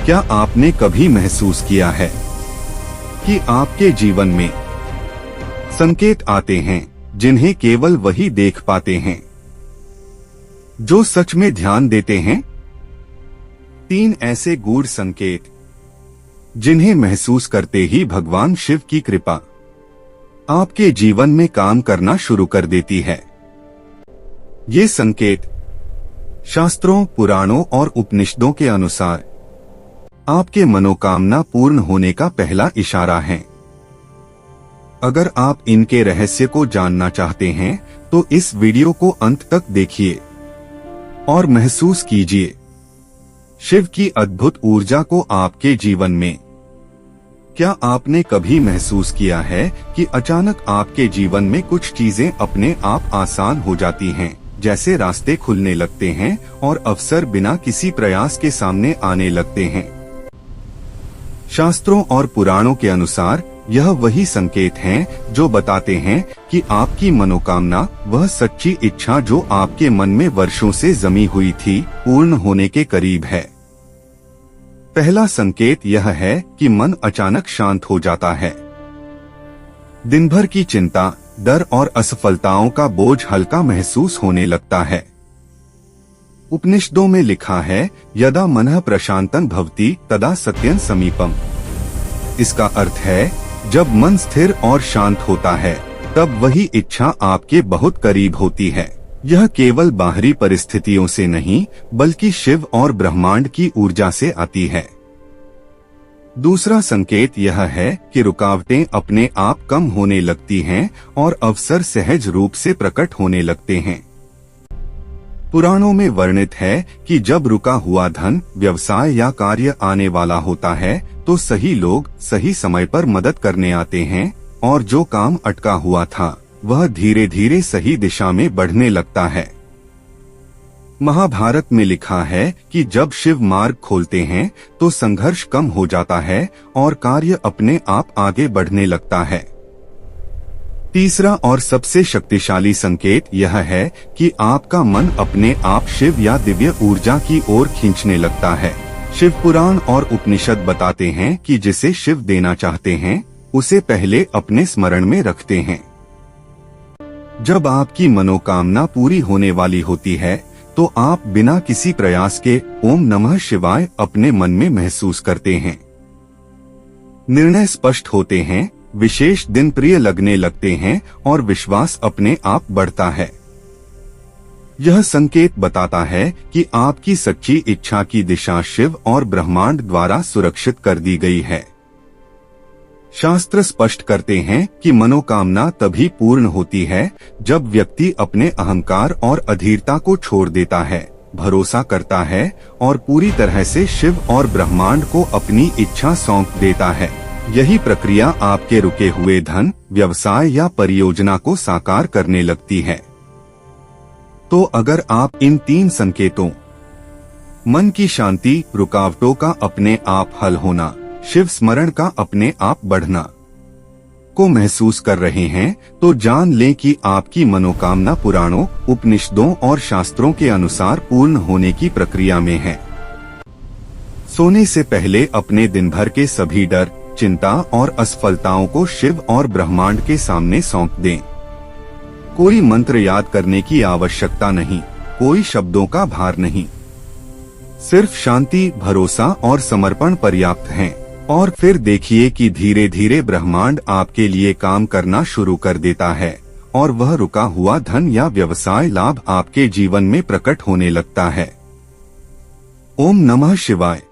क्या आपने कभी महसूस किया है कि आपके जीवन में संकेत आते हैं जिन्हें केवल वही देख पाते हैं जो सच में ध्यान देते हैं? 3 ऐसे गूढ़ संकेत जिन्हें महसूस करते ही भगवान शिव की कृपा आपके जीवन में काम करना शुरू कर देती है। ये संकेत शास्त्रों, पुराणों और उपनिषदों के अनुसार आपके मनोकामना पूर्ण होने का पहला इशारा है। अगर आप इनके रहस्य को जानना चाहते हैं तो इस वीडियो को अंत तक देखिए और महसूस कीजिए शिव की अद्भुत ऊर्जा को आपके जीवन में। क्या आपने कभी महसूस किया है कि अचानक आपके जीवन में कुछ चीजें अपने आप आसान हो जाती हैं, जैसे रास्ते खुलने लगते हैं और अवसर बिना किसी प्रयास के सामने आने लगते हैं? शास्त्रों और पुराणों के अनुसार यह वही संकेत हैं जो बताते हैं कि आपकी मनोकामना, वह सच्ची इच्छा जो आपके मन में वर्षों से जमी हुई थी, पूर्ण होने के करीब है। पहला संकेत यह है कि मन अचानक शांत हो जाता है। दिन भर की चिंता, डर और असफलताओं का बोझ हल्का महसूस होने लगता है। उपनिषदों में लिखा है, यदा मनः प्रशांतं भवति तदा सत्यं समीपम। इसका अर्थ है, जब मन स्थिर और शांत होता है तब वही इच्छा आपके बहुत करीब होती है। यह केवल बाहरी परिस्थितियों से नहीं बल्कि शिव और ब्रह्मांड की ऊर्जा से आती है। दूसरा संकेत यह है कि रुकावटें अपने आप कम होने लगती हैं और अवसर सहज रूप से प्रकट होने लगते हैं। पुराणों में वर्णित है कि जब रुका हुआ धन, व्यवसाय या कार्य आने वाला होता है तो सही लोग सही समय पर मदद करने आते हैं और जो काम अटका हुआ था वह धीरे धीरे सही दिशा में बढ़ने लगता है। महाभारत में लिखा है कि जब शिव मार्ग खोलते हैं तो संघर्ष कम हो जाता है और कार्य अपने आप आगे बढ़ने लगता है। तीसरा और सबसे शक्तिशाली संकेत यह है कि आपका मन अपने आप शिव या दिव्य ऊर्जा की ओर खींचने लगता है। शिव पुराण और उपनिषद बताते हैं कि जिसे शिव देना चाहते हैं उसे पहले अपने स्मरण में रखते हैं। जब आपकी मनोकामना पूरी होने वाली होती है तो आप बिना किसी प्रयास के ओम नमः शिवाय अपने मन में महसूस करते हैं। निर्णय स्पष्ट होते हैं, विशेष दिन प्रिय लगने लगते हैं और विश्वास अपने आप बढ़ता है। यह संकेत बताता है कि आपकी सच्ची इच्छा की दिशा शिव और ब्रह्मांड द्वारा सुरक्षित कर दी गई है। शास्त्र स्पष्ट करते हैं कि मनोकामना तभी पूर्ण होती है जब व्यक्ति अपने अहंकार और अधीरता को छोड़ देता है, भरोसा करता है और पूरी तरह से शिव और ब्रह्मांड को अपनी इच्छा सौंप देता है। यही प्रक्रिया आपके रुके हुए धन, व्यवसाय या परियोजना को साकार करने लगती है। तो अगर आप इन 3 संकेतों, मन की शांति, रुकावटों का अपने आप हल होना, शिव स्मरण का अपने आप बढ़ना को महसूस कर रहे हैं तो जान लें कि आपकी मनोकामना पुराणों, उपनिषदों और शास्त्रों के अनुसार पूर्ण होने की प्रक्रिया में है। सोने से पहले अपने दिन भर के सभी डर, चिंता और असफलताओं को शिव और ब्रह्मांड के सामने सौंप दें। कोई मंत्र याद करने की आवश्यकता नहीं, कोई शब्दों का भार नहीं, सिर्फ शांति, भरोसा और समर्पण पर्याप्त हैं। और फिर देखिए कि धीरे धीरे ब्रह्मांड आपके लिए काम करना शुरू कर देता है और वह रुका हुआ धन या व्यवसाय लाभ आपके जीवन में प्रकट होने लगता है। ओम नमः शिवाय।